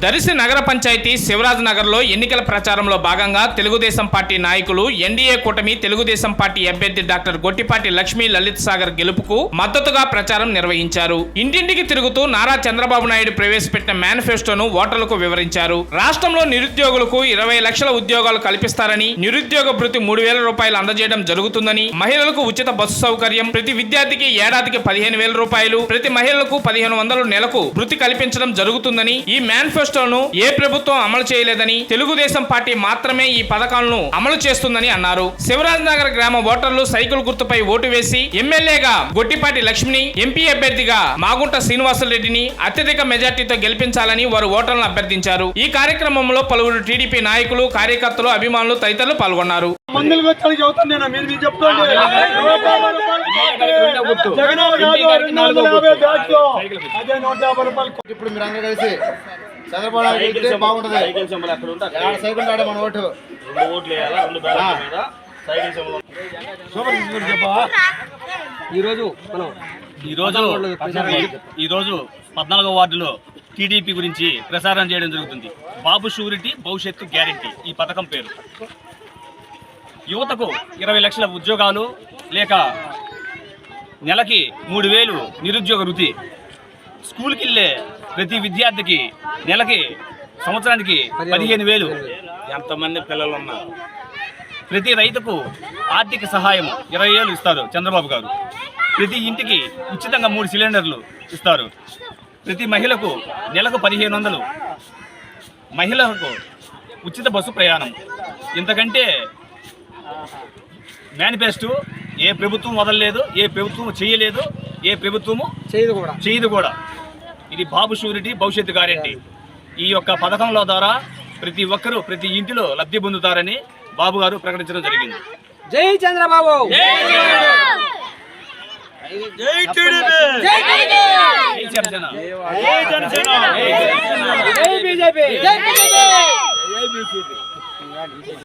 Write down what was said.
దర్శి నగర పంచాయతీ శివరాజ్ నగర్ లో ఎన్నికల ప్రచారంలో భాగంగా తెలుగుదేశం పార్టీ నాయకులు ఎన్డీఏ కూటమి తెలుగుదేశం పార్టీ అభ్యర్థి డాక్టర్ గొట్టిపాటి లక్ష్మీ లలిత్ సాగర్ గెలుపుకు మద్దతుగా ప్రచారం నిర్వహించారు. ఇంటింటికి తిరుగుతూ నారా చంద్రబాబు నాయుడు ప్రవేశపెట్టిన మేనిఫెస్టోను ఓటర్లకు వివరించారు. రాష్ట్రంలో నిరుద్యోగులకు 20 లక్షల ఉద్యోగాలు కల్పిస్తారని, నిరుద్యోగ భృతి 3,000 రూపాయలు అందజేయడం జరుగుతుందని, మహిళలకు ఉచిత బస్సు సౌకర్యం, ప్రతి విద్యార్థికి ఏడాదికి 15,000 రూపాయలు, ప్రతి మహిళలకు 1,500 నెలకు భృతి కల్పించడం జరుగుతుందని, ఈ మేనిఫెస్టోను ఏ ప్రభుత్వం అమలు చేయలేదని, తెలుగుదేశం పార్టీ మాత్రమే ఈ పథకాలను అమలు చేస్తుందని అన్నారు. శివరాజ్ నగర్ గ్రామ ఓటర్లు సైకిల్ గుర్తుపై ఓటు వేసి ఎమ్మెల్యేగా గొట్టిపాటి లక్ష్మిని, ఎంపీ అభ్యర్థిగా మాగుంట శ్రీనివాసరెడ్డిని అత్యధిక మెజార్టీతో గెలిపించాలని వారు ఓటర్లను అభ్యర్థించారు. ఈ కార్యక్రమంలో పలువురు టీడీపీ నాయకులు, కార్యకర్తలు, అభిమానులు తదితరులు పాల్గొన్నారు. ఇప్పుడు మీరు అందరూ కలిసి చంద్రబాబు నాయుడు బాగుంటుంది. సైకిల్ ఆడే మన ఓటు ఈరోజు 14వ వార్డులో టీడీపీ గురించి ప్రసారం చేయడం జరుగుతుంది. బాబు షూరిటీ భవిష్యత్తు గ్యారెంటీ ఈ పథకం పేరు. యువతకు 20 లక్షల ఉద్యోగాలు, లేక నెలకి 3,000 నిరుద్యోగ వృత్తి, స్కూల్కి వెళ్ళే ప్రతి విద్యార్థికి నెలకి సంవత్సరానికి 15,000, ఎంతమంది పిల్లలు ఉన్నారు. ప్రతి రైతుకు ఆర్థిక సహాయం 20,000 ఇస్తారు చంద్రబాబు గారు. ప్రతి ఇంటికి ఉచితంగా 3 సిలిండర్లు ఇస్తారు. ప్రతి మహిళకు నెలకు 1,500, మహిళలకు ఉచిత బస్సు ప్రయాణం. ఇంతకంటే మేనిఫెస్టో ఏ ప్రభుత్వం వదలలేదు, ఏ ప్రభుత్వం చేయలేదు, ఏ ప్రభుత్వము చేయదు కూడా. ఇది బాబు షూరిటీ భవిష్యత్తు గ్యారెంటీ. ఈ యొక్క పథకంలో ద్వారా ప్రతి ఒక్కరూ ప్రతి ఇంటిలో లబ్ధి పొందుతారని బాబు గారు ప్రకటించడం జరిగింది. జై చంద్రబాబు, జై టీడీపీ, జై జనసేన, జై బీజేపీ.